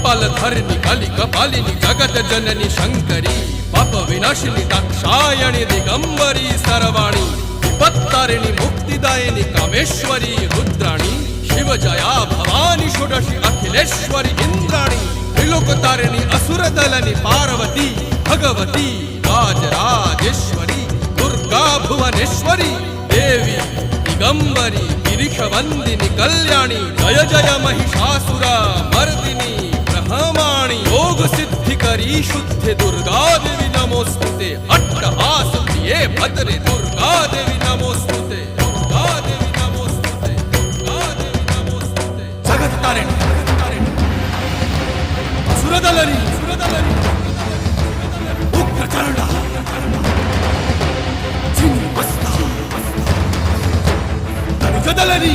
कपालधरिणि कलि कपालिनि जगत जननी शंकरी पाप विनाशिनी दाक्षायणी दिगंबरी सर्वाणी विपत्तारिणी मुक्तिदायिनी कामेश्वरी रुद्राणी शिव जया भवानी षोडशी अखिलेश्वरी इंद्राणी त्रिलोकतारिणी असुरदलनि पार्वती भगवती राजराजेश्वरी दुर्गा भुवनेश्वरी देवी दिगंबरी गिरिशवंदिनी कल्याणी जय जय महिषासुर मर्दिनी ब्रह्माणी योग सिद्धिकरी शुद्धि दुर्गा देवी नमोस्तुते अट्टहास प्रिये भद्रे दुर्गा देवी नमोस्तुते दुर्गा देवी नमोस्तुते दुर्गा देवी नमोस्तुते जगत तारिणी सुरदलनी उग्रचरणा चिन्मस्ता जदलनी